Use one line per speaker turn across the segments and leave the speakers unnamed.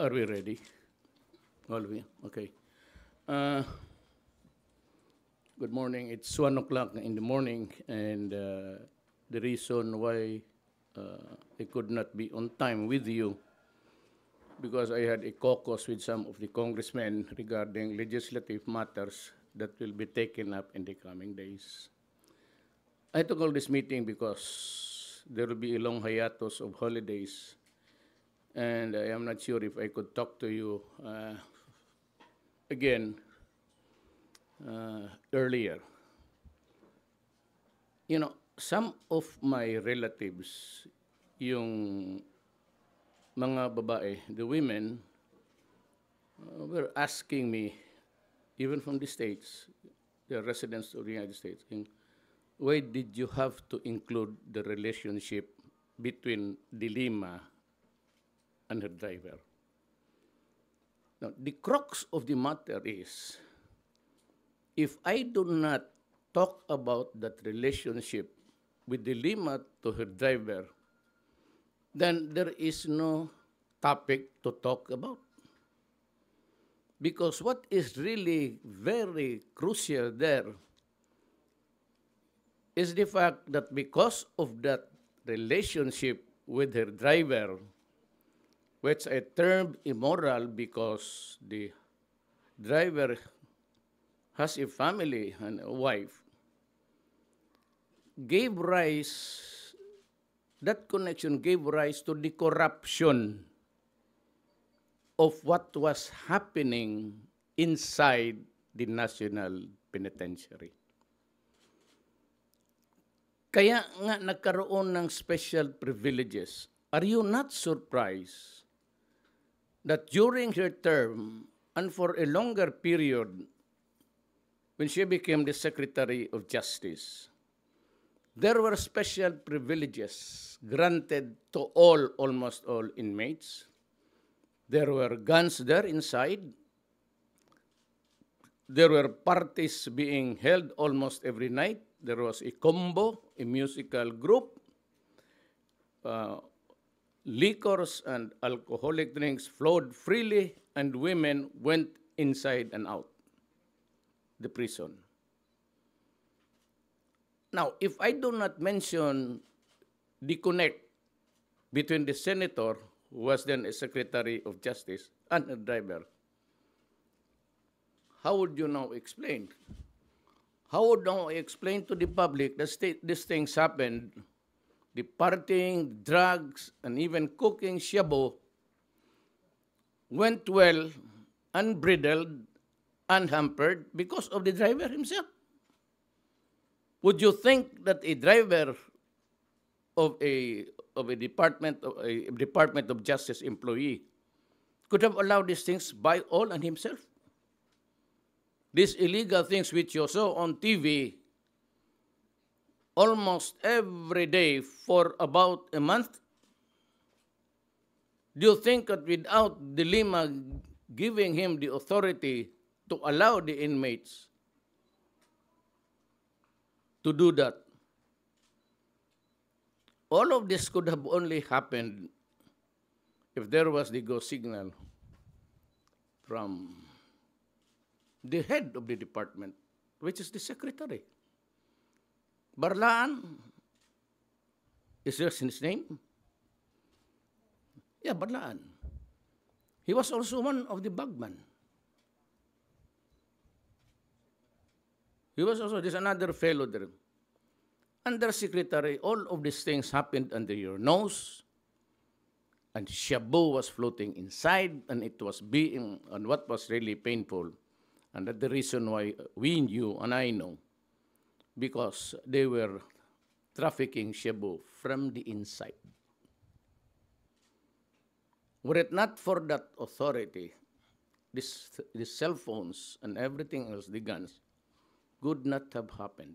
Are we ready? All of you? Okay. Uh, Good morning. It's 1 o'clock in the morning, and the reason why I could not be on time with you because I had a caucus with some of the congressmen regarding legislative matters that will be taken up in the coming days. I took all this meeting because there will be a long hiatus of holidays, and I am not sure if I could talk to you again earlier. You know, some of my relatives, yung mga babae, the women, were asking me, even from the States, the residents of the United States, why did you have to include the relationship between Dilima and her driver? Now, the crux of the matter is, if I do not talk about that relationship with Dilima to her driver, then there is no topic to talk about. Because what is really very crucial there is the fact that because of that relationship with her driver, which I termed immoral because the driver has a family and a wife, that connection gave rise to the corruption of what was happening inside the National Penitentiary. Kaya nga nagkaroon ng special privileges. Are you not surprised that during her term and for a longer period, when she became the Secretary of Justice, there were special privileges granted to almost all inmates. There were guns there inside. There were parties being held almost every night. There was a combo, a musical group. Liquors and alcoholic drinks flowed freely, and women went inside and out the prison. Now, if I do not mention the connect between the senator, who was then a Secretary of Justice, and a driver, how would you now explain? How would now I explain to the public that these things happened, the partying, drugs, and even cooking shabu went well, unbridled, unhampered because of the driver himself? Would you think that a driver of a Department of Justice employee could have allowed these things by all and himself? These illegal things which you saw on TV almost every day for about a month? Do you think that without Dilima giving him the authority to allow the inmates to do that, all of this could have only happened if there was the go signal from the head of the department, which is the secretary. Barlaan, is there his name? Yeah, Barlaan. He was also one of the bagman. He was also, there's another fellow there. Undersecretary, all of these things happened under your nose, and shabu was floating inside, and it was being, and what was really painful, and that's the reason why we knew, and I know, because they were trafficking shabu from the inside. Were it not for that authority, these cell phones and everything else, the guns, could not have happened.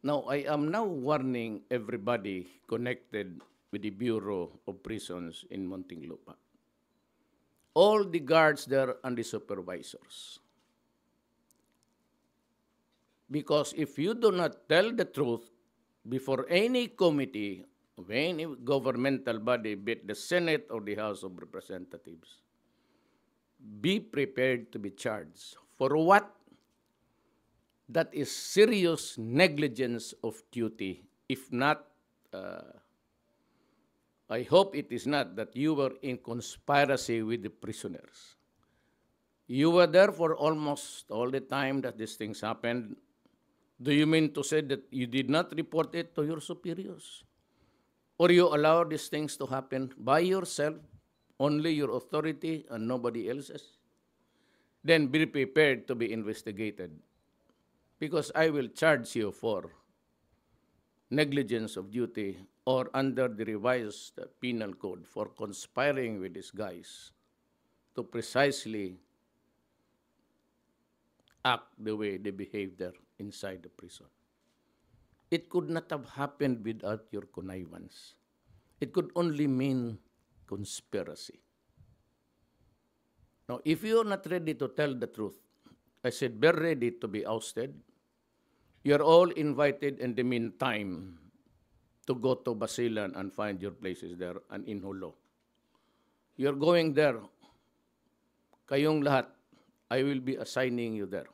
Now, I am now warning everybody connected with the Bureau of Prisons in Muntinlupa. All the guards there and the supervisors. Because if you do not tell the truth before any committee of any governmental body, be it the Senate or the House of Representatives, be prepared to be charged. For what? That is serious negligence of duty. If not, I hope it is not that you were in conspiracy with the prisoners. You were there for almost all the time that these things happened. Do you mean to say that you did not report it to your superiors? Or you allow these things to happen by yourself, only your authority and nobody else's? Then be prepared to be investigated, because I will charge you for negligence of duty or under the revised penal code for conspiring with these guys to precisely act the way they behave there inside the prison. It could not have happened without your connivance. It could only mean conspiracy. Now, if you are not ready to tell the truth, I said, be ready to be ousted. You are all invited in the meantime to go to Basilan and find your places there and in Hulo. You're going there. Kayong lahat, I will be assigning you there.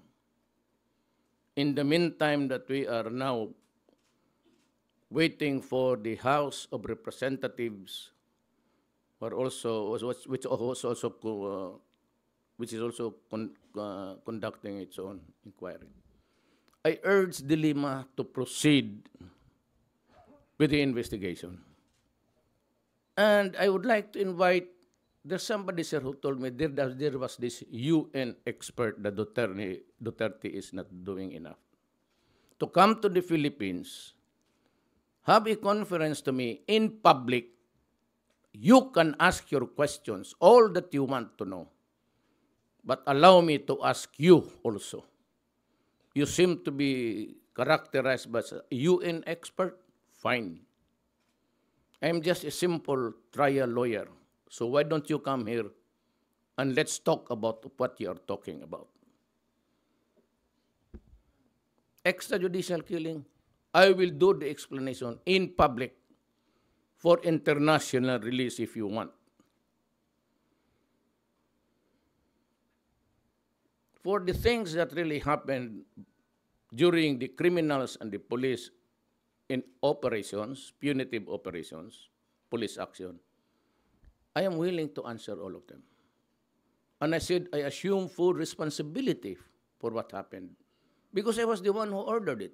In the meantime that we are now waiting for the House of Representatives, which is also conducting its own inquiry, I urge the Lima to proceed with the investigation. And I would like to invite, there's somebody, sir, who told me there was this UN expert that Duterte is not doing enough. To come to the Philippines, have a conference to me in public. You can ask your questions, all that you want to know. But allow me to ask you also. You seem to be characterized as a UN expert. Fine. I'm just a simple trial lawyer. So why don't you come here and let's talk about what you are talking about. Extrajudicial killing, I will do the explanation in public for international release if you want. For the things that really happened during the criminals and the police in operations, punitive operations, police action, I am willing to answer all of them. And I said, I assume full responsibility for what happened because I was the one who ordered it.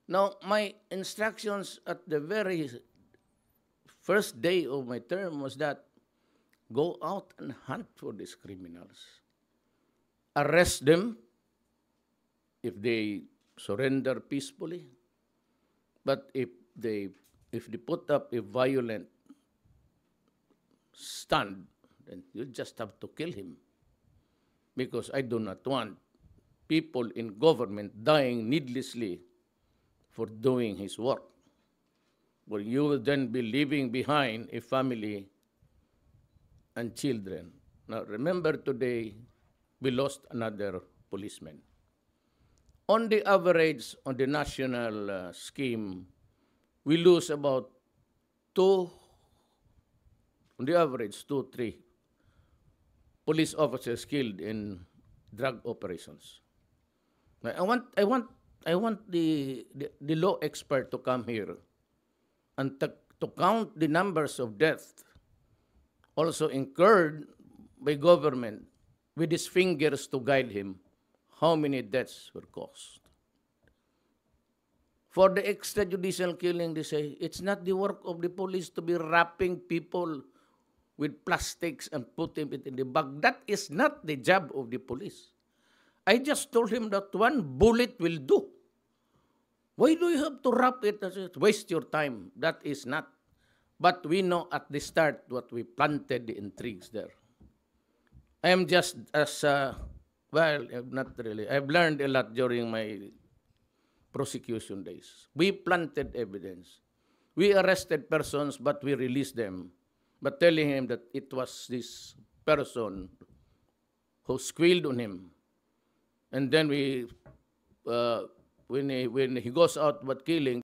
Now, my instructions at the very first day of my term was that go out and hunt for these criminals. Arrest them if they surrender peacefully. But if they put up a violent stand, then you just have to kill him. Because I do not want people in government dying needlessly for doing his work. Well, you will then be leaving behind a family and children. Now, remember today, we lost another policeman. On the average, on the national scheme, we lose about on the average, 2-3 police officers killed in drug operations. Now, I want the law expert to come here and to count the numbers of deaths also incurred by government with his fingers to guide him how many deaths were caused. For the extrajudicial killing, they say, it's not the work of the police to be wrapping people with plastics and putting it in the bag. That is not the job of the police. I just told him that one bullet will do. Why do you have to wrap it? Waste your time. That is not. But we know at the start what we planted the intrigues there. I am just as, well, not really. I've learned a lot during my prosecution days. We planted evidence. We arrested persons, but we released them, but telling him that it was this person who squealed on him. And then when he goes out but killing,